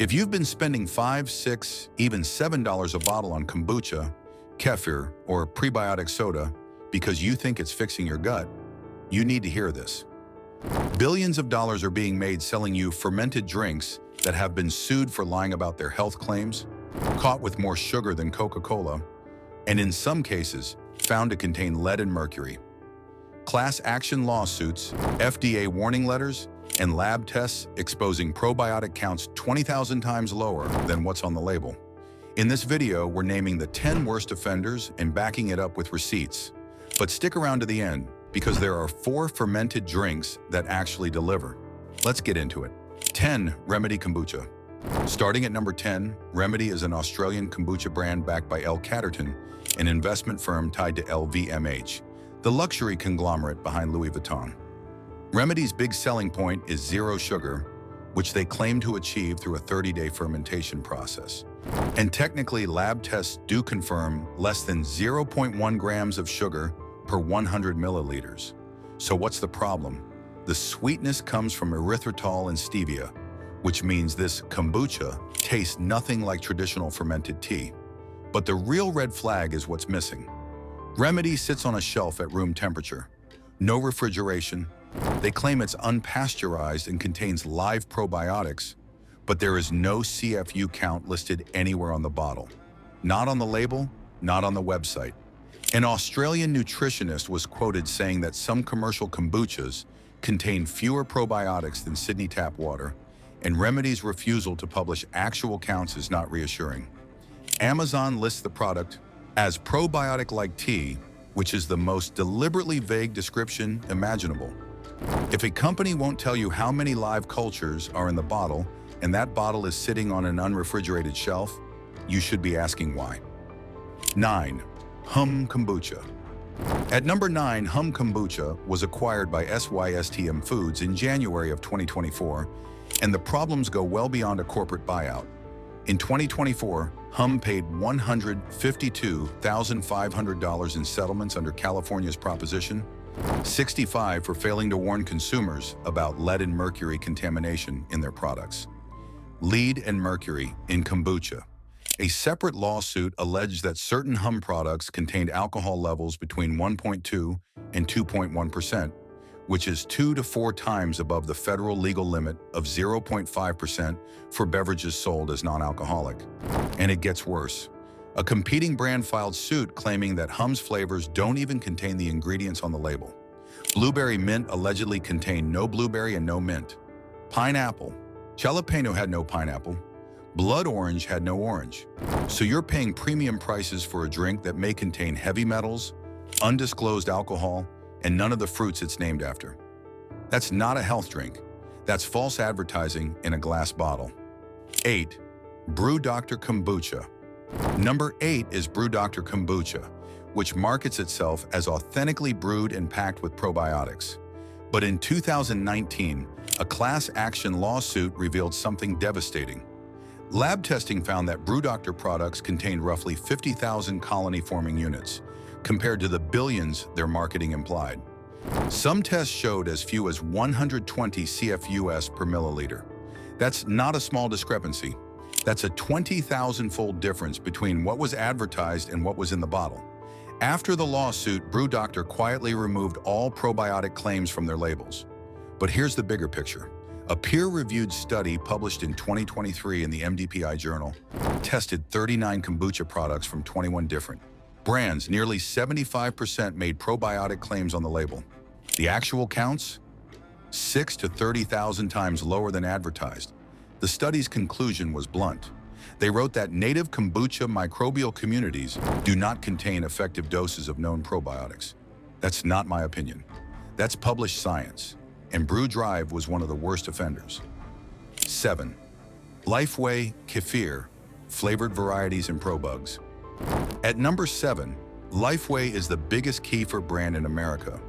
If you've been spending $5, $6, even $7 a bottle on kombucha, kefir, or prebiotic soda because you think it's fixing your gut, you need to hear this. Billions of dollars are being made selling you fermented drinks that have been sued for lying about their health claims, caught with more sugar than Coca-Cola, and in some cases, found to contain lead and mercury. Class action lawsuits, FDA warning letters, and lab tests exposing probiotic counts 20,000 times lower than what's on the label. In this video, we're naming the 10 worst offenders and backing it up with receipts. But stick around to the end, because there are 4 fermented drinks that actually deliver. Let's get into it. 10. Remedy Kombucha. Starting at number 10, Remedy is an Australian kombucha brand backed by L. Catterton, an investment firm tied to LVMH, the luxury conglomerate behind Louis Vuitton. Remedy's big selling point is zero sugar, which they claim to achieve through a 30-day fermentation process. And technically, lab tests do confirm less than 0.1 grams of sugar per 100 milliliters. So what's the problem? The sweetness comes from erythritol and stevia, which means this kombucha tastes nothing like traditional fermented tea. But the real red flag is what's missing. Remedy sits on a shelf at room temperature. No refrigeration. They claim it's unpasteurized and contains live probiotics, but there is no CFU count listed anywhere on the bottle. Not on the label, not on the website. An Australian nutritionist was quoted saying that some commercial kombuchas contain fewer probiotics than Sydney tap water, and Remedy's refusal to publish actual counts is not reassuring. Amazon lists the product as probiotic-like tea, which is the most deliberately vague description imaginable. If a company won't tell you how many live cultures are in the bottle, and that bottle is sitting on an unrefrigerated shelf, you should be asking why. 9. Hum Kombucha. At number 9, Hum Kombucha was acquired by SYSTM Foods in January of 2024, and the problems go well beyond a corporate buyout. In 2024, Hum paid $152,500 in settlements under California's Proposition 65 for failing to warn consumers about lead and mercury contamination in their products. Lead and mercury in kombucha. A separate lawsuit alleged that certain Hum products contained alcohol levels between 1.2 and 2.1%, which is 2 to 4 times above the federal legal limit of 0.5% for beverages sold as non-alcoholic. And it gets worse. A competing brand filed suit claiming that Hum's flavors don't even contain the ingredients on the label. Blueberry mint allegedly contained no blueberry and no mint. Pineapple. Jalapeno had no pineapple. Blood orange had no orange. So you're paying premium prices for a drink that may contain heavy metals, undisclosed alcohol, and none of the fruits it's named after. That's not a health drink. That's false advertising in a glass bottle. 8. Brew Dr. Kombucha. Number 8 is Brew Dr. Kombucha, which markets itself as authentically brewed and packed with probiotics. But in 2019, a class action lawsuit revealed something devastating. Lab testing found that Brew Dr. products contained roughly 50,000 colony-forming units, compared to the billions their marketing implied. Some tests showed as few as 120 CFUs per milliliter. That's not a small discrepancy. That's a 20,000-fold difference between what was advertised and what was in the bottle. After the lawsuit, Brew Dr. quietly removed all probiotic claims from their labels. But here's the bigger picture. A peer-reviewed study published in 2023 in the MDPI journal tested 39 kombucha products from 21 different brands. Nearly 75% made probiotic claims on the label. The actual counts? 6 to 30,000 times lower than advertised. The study's conclusion was blunt. They wrote that native kombucha microbial communities do not contain effective doses of known probiotics. That's not my opinion. That's published science, and Brew Drive was one of the worst offenders. 7. Lifeway Kefir, flavored varieties and ProBugs. At number 7, Lifeway is the biggest kefir brand in America,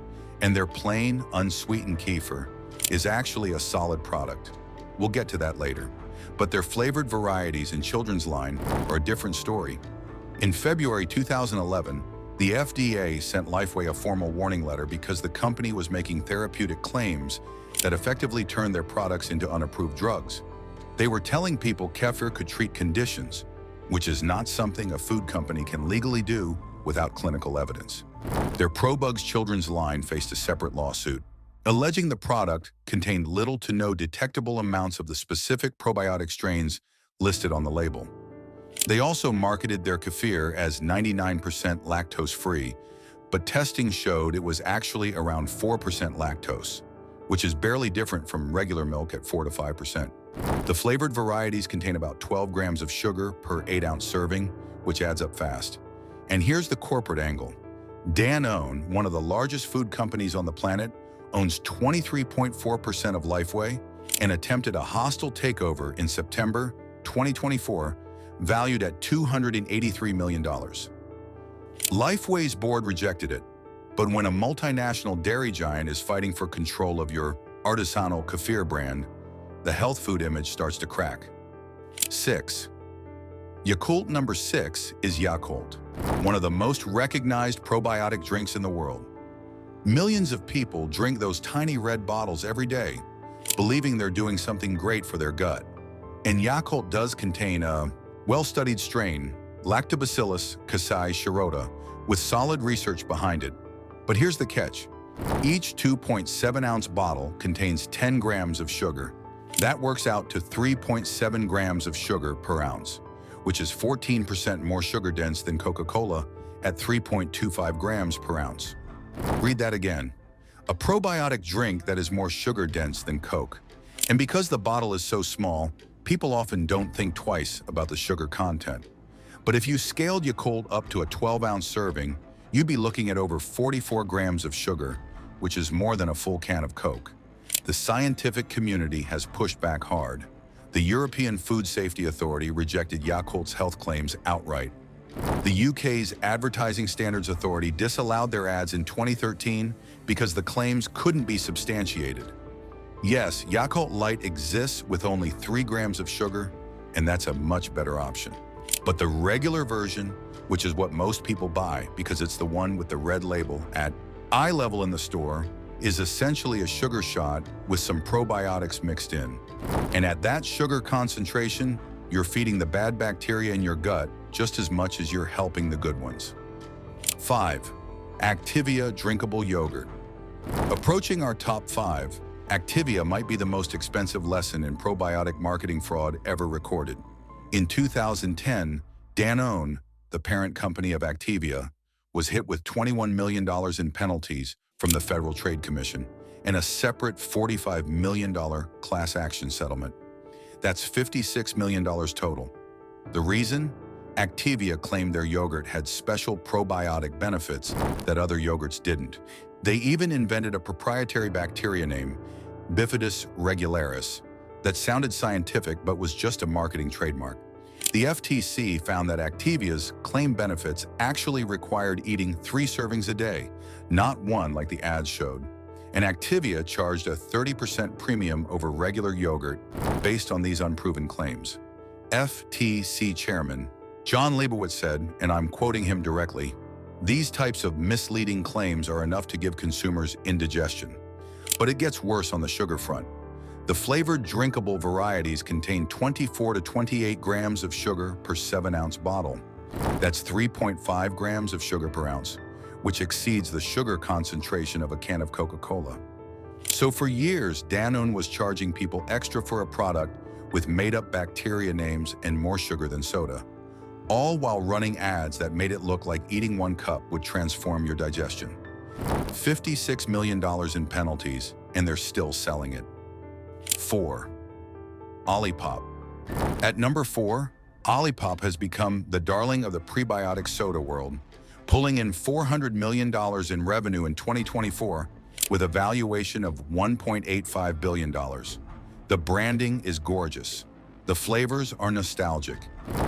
and their plain, unsweetened kefir is actually a solid product. We'll get to that later. But their flavored varieties and children's line are a different story. In February 2011, the FDA sent Lifeway a formal warning letter because the company was making therapeutic claims that effectively turned their products into unapproved drugs. They were telling people kefir could treat conditions, which is not something a food company can legally do without clinical evidence. Their ProBugs children's line faced a separate lawsuit, alleging the product contained little to no detectable amounts of the specific probiotic strains listed on the label. They also marketed their kefir as 99% lactose-free, but testing showed it was actually around 4% lactose, which is barely different from regular milk at 4 to 5%. The flavored varieties contain about 12 grams of sugar per 8-ounce serving, which adds up fast. And here's the corporate angle. Danone, one of the largest food companies on the planet, owns 23.4% of Lifeway and attempted a hostile takeover in September 2024, valued at $283 million. Lifeway's board rejected it, but when a multinational dairy giant is fighting for control of your artisanal kefir brand, the health food image starts to crack. 6. Yakult number 6 is Yakult, one of the most recognized probiotic drinks in the world. Millions of people drink those tiny red bottles every day, believing they're doing something great for their gut. And Yakult does contain a well-studied strain, Lactobacillus casei shirota, with solid research behind it. But here's the catch. Each 2.7-ounce bottle contains 10 grams of sugar. That works out to 3.7 grams of sugar per ounce, which is 14% more sugar dense than Coca-Cola at 3.25 grams per ounce. Read that again. A probiotic drink that is more sugar dense than Coke. And because the bottle is so small, people often don't think twice about the sugar content. But if you scaled Yakult up to a 12-ounce serving, you'd be looking at over 44 grams of sugar, which is more than a full can of Coke. The scientific community has pushed back hard. The European Food Safety Authority rejected Yakult's health claims outright. The UK's Advertising Standards Authority disallowed their ads in 2013 because the claims couldn't be substantiated. Yes, Yakult Light exists with only 3 grams of sugar, and that's a much better option. But the regular version, which is what most people buy because it's the one with the red label at eye level in the store, is essentially a sugar shot with some probiotics mixed in. And at that sugar concentration, you're feeding the bad bacteria in your gut just as much as you're helping the good ones. 5. Activia drinkable yogurt. Approaching our top 5, Activia might be the most expensive lesson in probiotic marketing fraud ever recorded. In 2010, Danone, the parent company of Activia, was hit with $21 million in penalties from the Federal Trade Commission and a separate $45 million class action settlement. That's $56 million total. The reason? Activia claimed their yogurt had special probiotic benefits that other yogurts didn't. They even invented a proprietary bacteria name, Bifidus regularis, that sounded scientific but was just a marketing trademark. The FTC found that Activia's claimed benefits actually required eating 3 servings a day, not 1 like the ads showed. And Activia charged a 30% premium over regular yogurt based on these unproven claims. FTC Chairman John Leibowitz said, and I'm quoting him directly, "These types of misleading claims are enough to give consumers indigestion." But it gets worse on the sugar front. The flavored drinkable varieties contain 24 to 28 grams of sugar per 7-ounce bottle. That's 3.5 grams of sugar per ounce, which exceeds the sugar concentration of a can of Coca-Cola. So for years, Danone was charging people extra for a product with made-up bacteria names and more sugar than soda, all while running ads that made it look like eating 1 cup would transform your digestion. $56 million in penalties, and they're still selling it. 4. Olipop. At number 4, Olipop has become the darling of the prebiotic soda world, pulling in $400 million in revenue in 2024 with a valuation of $1.85 billion. The branding is gorgeous, the flavors are nostalgic,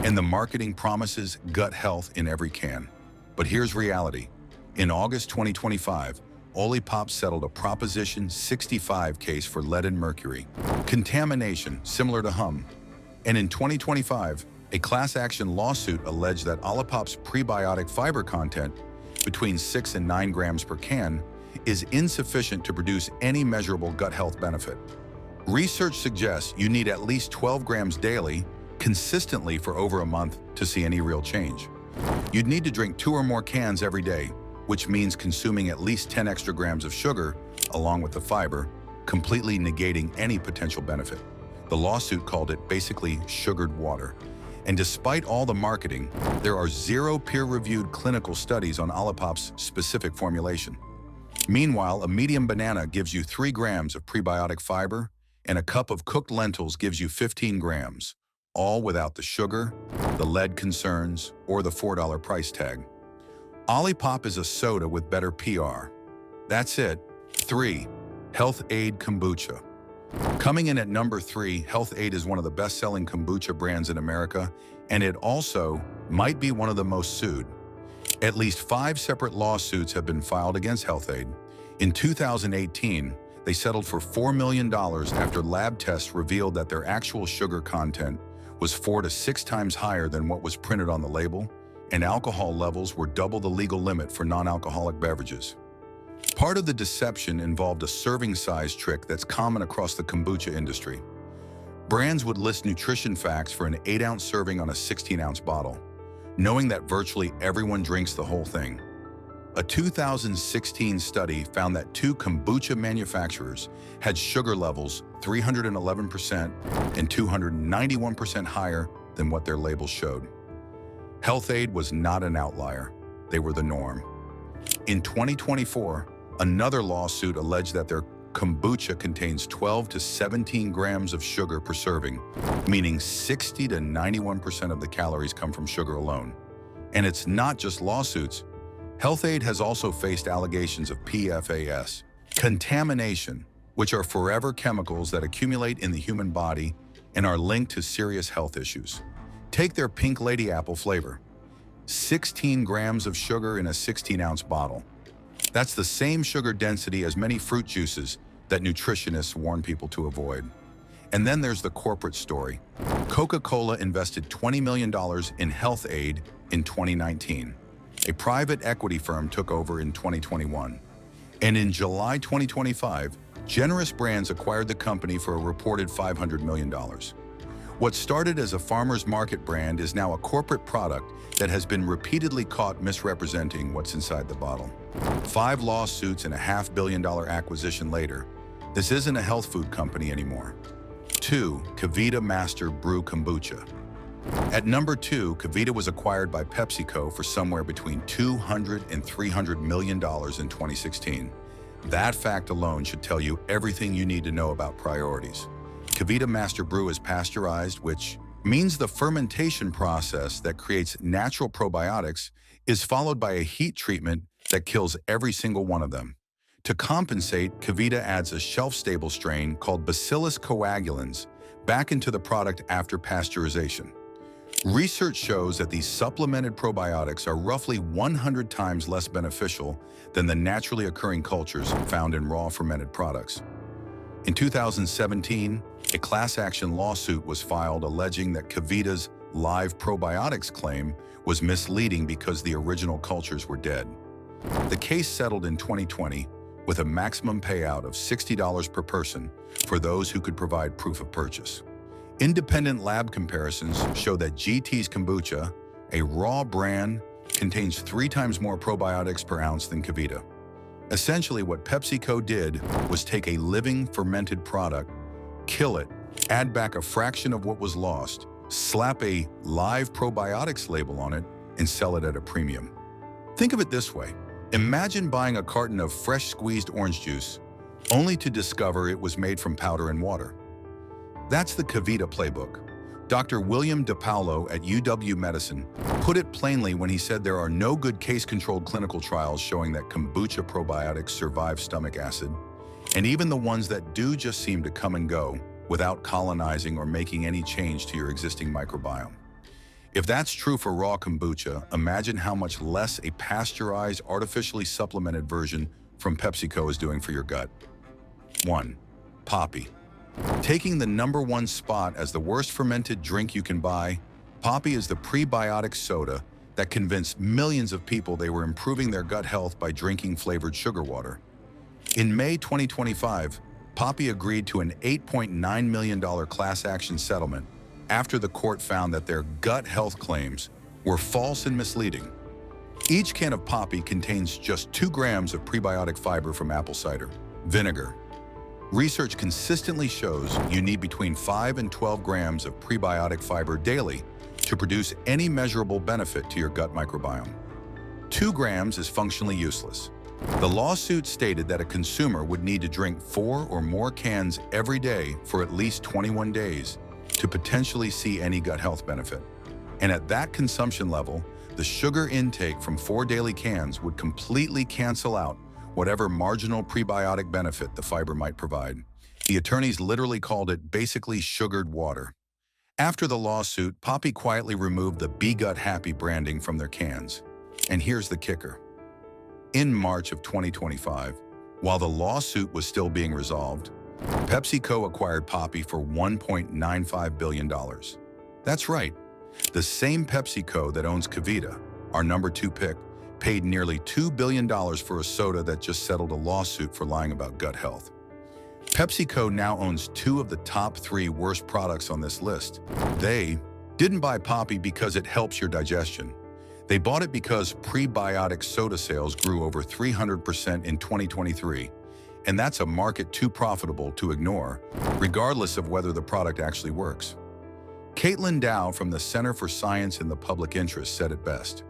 and the marketing promises gut health in every can. But here's reality. In August 2025, Olipop settled a Proposition 65 case for lead and mercury, contamination similar to hum. And in 2025, a class action lawsuit alleged that Olipop's prebiotic fiber content, between 6 and 9 grams per can, is insufficient to produce any measurable gut health benefit. Research suggests you need at least 12 grams daily, consistently for over a month to see any real change. You'd need to drink 2 or more cans every day, which means consuming at least 10 extra grams of sugar, along with the fiber, completely negating any potential benefit. The lawsuit called it basically sugared water. And despite all the marketing, there are 0 peer-reviewed clinical studies on Olipop's specific formulation. Meanwhile, a medium banana gives you 3 grams of prebiotic fiber, and a cup of cooked lentils gives you 15 grams, all without the sugar, the lead concerns, or the $4 price tag. Olipop is a soda with better PR. That's it. 3. Health Aid Kombucha. Coming in at number 3, Health Aid is one of the best-selling kombucha brands in America, and it also might be one of the most sued. At least 5 separate lawsuits have been filed against Health Aid. In 2018, they settled for $4 million after lab tests revealed that their actual sugar content was 4 to 6 times higher than what was printed on the label, and alcohol levels were double the legal limit for non-alcoholic beverages. Part of the deception involved a serving size trick that's common across the kombucha industry. Brands would list nutrition facts for an 8-ounce serving on a 16-ounce bottle, knowing that virtually everyone drinks the whole thing. A 2016 study found that 2 kombucha manufacturers had sugar levels 311% and 291% higher than what their labels showed. Health Aid was not an outlier. They were the norm. In 2024, another lawsuit alleged that their kombucha contains 12 to 17 grams of sugar per serving, meaning 60 to 91% of the calories come from sugar alone. And it's not just lawsuits. Health Aid has also faced allegations of PFAS, contamination, which are forever chemicals that accumulate in the human body and are linked to serious health issues. Take their pink lady apple flavor. 16 grams of sugar in a 16-ounce bottle. That's the same sugar density as many fruit juices that nutritionists warn people to avoid. And then there's the corporate story. Coca-Cola invested $20 million in Health Aid in 2019. A private equity firm took over in 2021. And in July 2025, Generous Brands acquired the company for a reported $500 million. What started as a farmer's market brand is now a corporate product that has been repeatedly caught misrepresenting what's inside the bottle. 5 lawsuits and a $500 million acquisition later, this isn't a health food company anymore. 2. KeVita Master Brew Kombucha. At number 2, KeVita was acquired by PepsiCo for somewhere between $200 and $300 million in 2016. That fact alone should tell you everything you need to know about priorities. KeVita Master Brew is pasteurized, which means the fermentation process that creates natural probiotics is followed by a heat treatment that kills every single one of them. To compensate, KeVita adds a shelf-stable strain called Bacillus coagulans back into the product after pasteurization. Research shows that these supplemented probiotics are roughly 100 times less beneficial than the naturally occurring cultures found in raw fermented products. In 2017, a class action lawsuit was filed alleging that KeVita's live probiotics claim was misleading because the original cultures were dead. The case settled in 2020 with a maximum payout of $60 per person for those who could provide proof of purchase. Independent lab comparisons show that GT's kombucha, a raw brand, contains 3 times more probiotics per ounce than KeVita. Essentially, what PepsiCo did was take a living fermented product, kill it, add back a fraction of what was lost, slap a live probiotics label on it, and sell it at a premium. Think of it this way. Imagine buying a carton of fresh squeezed orange juice, only to discover it was made from powder and water. That's the KeVita playbook. Dr. William DePaulo at UW Medicine put it plainly when he said there are no good case-controlled clinical trials showing that kombucha probiotics survive stomach acid, and even the ones that do just seem to come and go without colonizing or making any change to your existing microbiome. If that's true for raw kombucha, imagine how much less a pasteurized, artificially supplemented version from PepsiCo is doing for your gut. 1. Poppy. Taking the #1 spot as the worst fermented drink you can buy, Poppy is the prebiotic soda that convinced millions of people they were improving their gut health by drinking flavored sugar water. In May 2025, Poppi agreed to an $8.9 million class action settlement after the court found that their gut health claims were false and misleading. Each can of Poppi contains just 2 grams of prebiotic fiber from apple cider vinegar. Research consistently shows you need between 5 and 12 grams of prebiotic fiber daily to produce any measurable benefit to your gut microbiome. 2 grams is functionally useless. The lawsuit stated that a consumer would need to drink 4 or more cans every day for at least 21 days to potentially see any gut health benefit. And at that consumption level, the sugar intake from 4 daily cans would completely cancel out whatever marginal prebiotic benefit the fiber might provide. The attorneys literally called it basically sugared water. After the lawsuit, Poppi quietly removed the Be Gut Happy branding from their cans. And here's the kicker. In March of 2025, while the lawsuit was still being resolved, PepsiCo acquired Poppi for $1.95 billion. That's right. The same PepsiCo that owns Kavita, our number 2 pick, paid nearly $2 billion for a soda that just settled a lawsuit for lying about gut health. PepsiCo now owns 2 of the top 3 worst products on this list. They didn't buy Poppi because it helps your digestion. They bought it because prebiotic soda sales grew over 300% in 2023, and that's a market too profitable to ignore, regardless of whether the product actually works. Caitlin Dow from the Center for Science in the Public Interest said it best.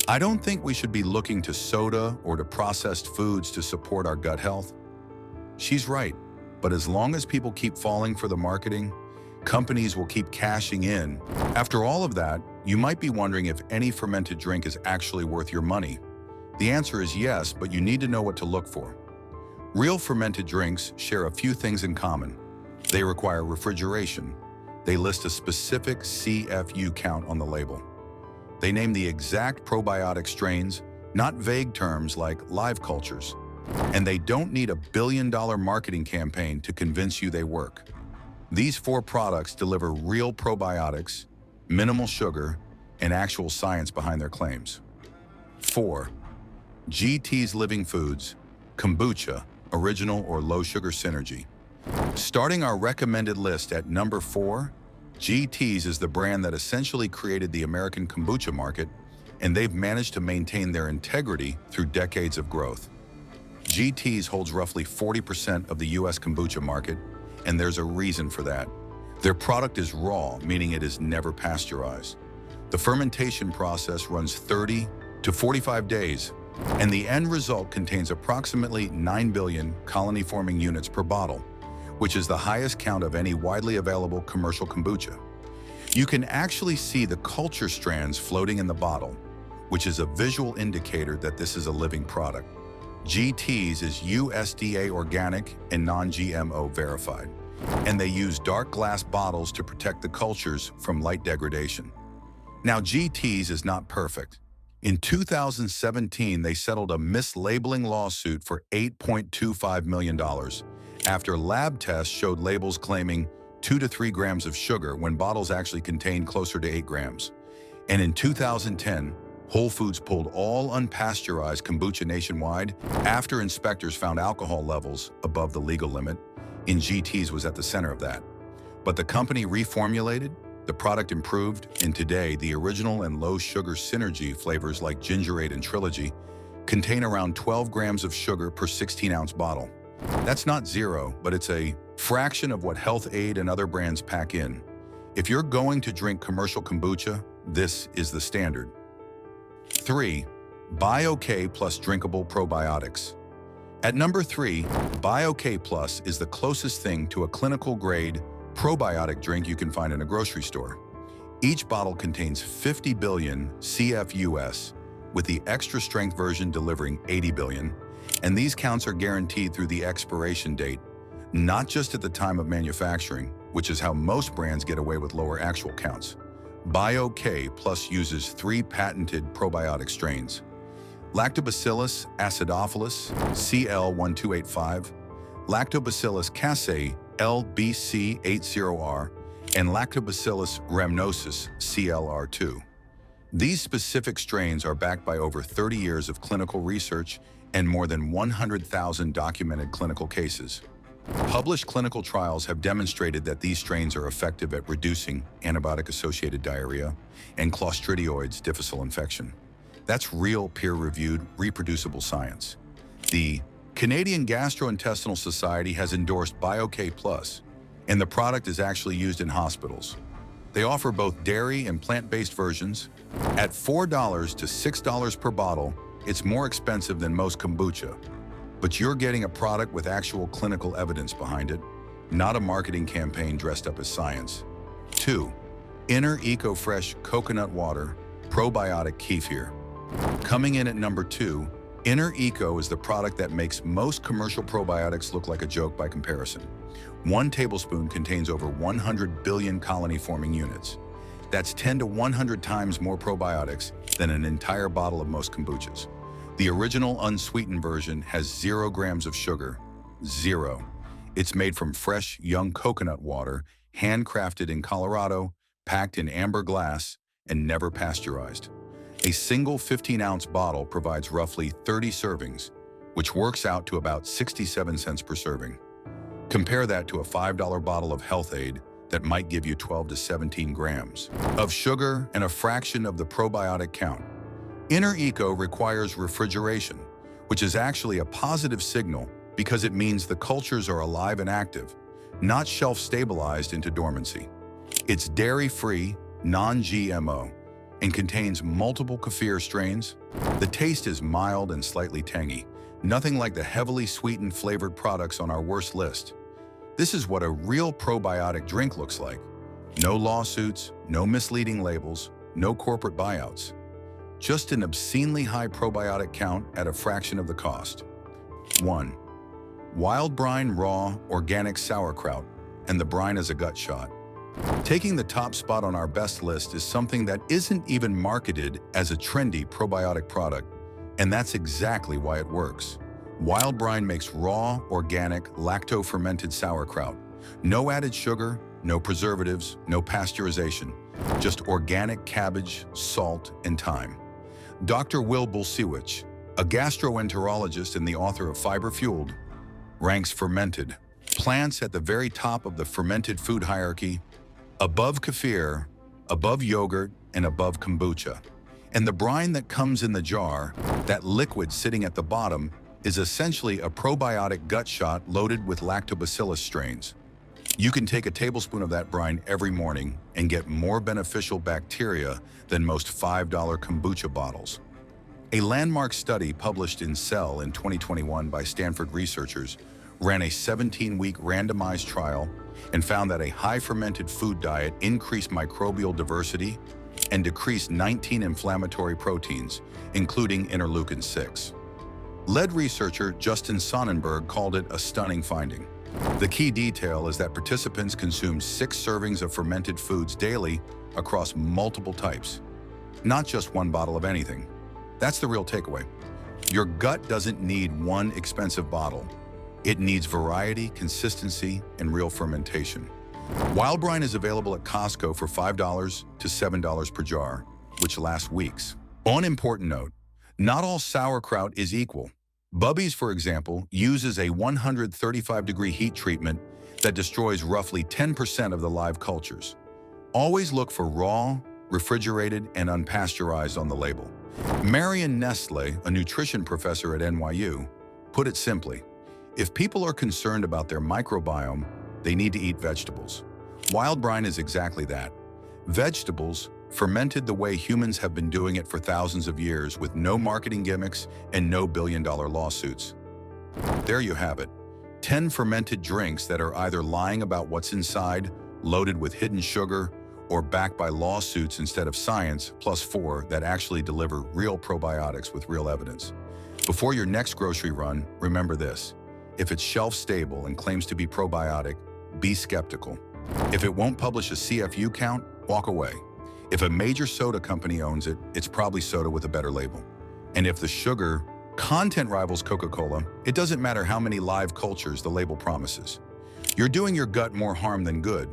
I don't think we should be looking to soda or to processed foods to support our gut health. She's right, but as long as people keep falling for the marketing, companies will keep cashing in. After all of that, you might be wondering if any fermented drink is actually worth your money. The answer is yes, but you need to know what to look for. Real fermented drinks share a few things in common. They require refrigeration. They list a specific CFU count on the label. They name the exact probiotic strains, not vague terms like live cultures. And they don't need a billion-dollar marketing campaign to convince you they work. These 4 products deliver real probiotics, minimal sugar, and actual science behind their claims. 4. GT's Living Foods, Kombucha, Original or Low Sugar Synergy. Starting our recommended list at number 4, GT's is the brand that essentially created the American kombucha market, and they've managed to maintain their integrity through decades of growth. GT's holds roughly 40% of the US kombucha market, and there's a reason for that. Their product is raw, meaning it is never pasteurized. The fermentation process runs 30 to 45 days, and the end result contains approximately 9 billion colony-forming units per bottle, which is the highest count of any widely available commercial kombucha. You can actually see the culture strands floating in the bottle, which is a visual indicator that this is a living product. GT's is USDA organic and non-GMO verified, and they use dark glass bottles to protect the cultures from light degradation. Now, GT's is not perfect. In 2017, they settled a mislabeling lawsuit for $8.25 million after lab tests showed labels claiming 2 to 3 grams of sugar when bottles actually contained closer to 8 grams. And in 2010, Whole Foods pulled all unpasteurized kombucha nationwide after inspectors found alcohol levels above the legal limit, and GT's was at the center of that. But the company reformulated, the product improved, and today the original and low sugar synergy flavors like Gingerade and Trilogy contain around 12 grams of sugar per 16-ounce bottle. That's not zero, but it's a fraction of what Health Aid and other brands pack in. If you're going to drink commercial kombucha, this is the standard. 3. BioK Plus Drinkable Probiotics. At number 3, BioK Plus is the closest thing to a clinical-grade probiotic drink you can find in a grocery store. Each bottle contains 50 billion CFUS, with the extra-strength version delivering 80 billion, and these counts are guaranteed through the expiration date, not just at the time of manufacturing, which is how most brands get away with lower actual counts. BioK Plus uses 3 patented probiotic strains: Lactobacillus acidophilus CL1285, Lactobacillus casei LBC80R, and Lactobacillus rhamnosus CLR2. These specific strains are backed by over 30 years of clinical research and more than 100,000 documented clinical cases. Published clinical trials have demonstrated that these strains are effective at reducing antibiotic-associated diarrhea and Clostridioids difficile infection. That's real peer-reviewed, reproducible science. The Canadian Gastrointestinal Society has endorsed BioK Plus, and the product is actually used in hospitals. They offer both dairy and plant-based versions. At $4 to $6 per bottle, it's more expensive than most kombucha, but you're getting a product with actual clinical evidence behind it, not a marketing campaign dressed up as science. 2. Inner Eco-Fresh Coconut Water Probiotic Kefir. Coming in at number 2, Inner Eco is the product that makes most commercial probiotics look like a joke by comparison. 1 tablespoon contains over 100 billion colony-forming units. That's 10 to 100 times more probiotics than an entire bottle of most kombuchas. The original unsweetened version has 0 grams of sugar. 0. It's made from fresh, young coconut water, handcrafted in Colorado, packed in amber glass, and never pasteurized. A single 15-ounce bottle provides roughly 30 servings, which works out to about 67 cents per serving. Compare that to a $5 bottle of Health Aid that might give you 12 to 17 grams of sugar and a fraction of the probiotic count. Inner Eco requires refrigeration, which is actually a positive signal because it means the cultures are alive and active, not shelf-stabilized into dormancy. It's dairy-free, non-GMO, and contains multiple kefir strains. The taste is mild and slightly tangy, nothing like the heavily sweetened flavored products on our worst list. This is what a real probiotic drink looks like. No lawsuits, no misleading labels, no corporate buyouts. Just an obscenely high probiotic count at a fraction of the cost. 1. Wild brine raw organic sauerkraut, and the brine is a gut shot. Taking the top spot on our best list is something that isn't even marketed as a trendy probiotic product, and that's exactly why it works. Wild brine makes raw, organic, lacto-fermented sauerkraut. No added sugar, no preservatives, no pasteurization, just organic cabbage, salt, and thyme. Dr. Will Bulsiewicz, a gastroenterologist and the author of Fiber Fueled, ranks fermented plants at the very top of the fermented food hierarchy, above kefir, above yogurt, and above kombucha. And the brine that comes in the jar, that liquid sitting at the bottom, is essentially a probiotic gut shot loaded with lactobacillus strains. You can take a tablespoon of that brine every morning and get more beneficial bacteria than most $5 kombucha bottles. A landmark study published in Cell in 2021 by Stanford researchers ran a 17-week randomized trial and found that a high-fermented food diet increased microbial diversity and decreased 19 inflammatory proteins, including interleukin-6. Lead researcher Justin Sonnenberg called it a stunning finding. The key detail is that participants consumed 6 servings of fermented foods daily across multiple types, not just 1 bottle of anything. That's the real takeaway. Your gut doesn't need 1 expensive bottle. It needs variety, consistency, and real fermentation. Wild brine is available at Costco for $5 to $7 per jar, which lasts weeks. On important note, not all sauerkraut is equal. Bubby's, for example, uses a 135-degree heat treatment that destroys roughly 10% of the live cultures. Always look for raw, refrigerated, and unpasteurized on the label. Marion Nestle, a nutrition professor at NYU, put it simply: if people are concerned about their microbiome, they need to eat vegetables. Wild brine is exactly that. Vegetables fermented the way humans have been doing it for thousands of years with no marketing gimmicks and no billion-dollar lawsuits. There you have it. 10 fermented drinks that are either lying about what's inside, loaded with hidden sugar, or backed by lawsuits instead of science, plus 4 that actually deliver real probiotics with real evidence. Before your next grocery run, remember this: if it's shelf-stable and claims to be probiotic, be skeptical. If it won't publish a CFU count, walk away. If a major soda company owns it, it's probably soda with a better label. And if the sugar content rivals Coca-Cola, it doesn't matter how many live cultures the label promises. You're doing your gut more harm than good.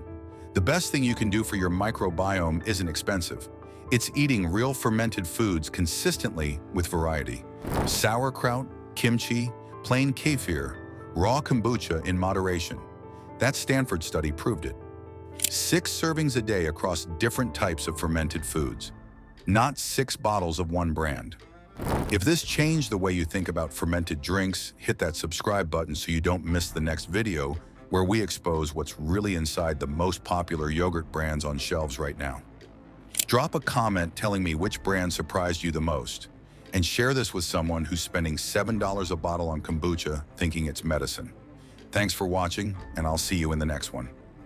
The best thing you can do for your microbiome isn't expensive. It's eating real fermented foods consistently with variety. Sauerkraut, kimchi, plain kefir, Raw kombucha in moderation. That Stanford study proved it. 6 servings a day across different types of fermented foods. Not 6 bottles of one brand. If this changed the way you think about fermented drinks, hit that subscribe button so you don't miss the next video where we expose what's really inside the most popular yogurt brands on shelves right now. Drop a comment telling me which brand surprised you the most, and share this with someone who's spending $7 a bottle on kombucha thinking it's medicine. Thanks for watching, and I'll see you in the next one.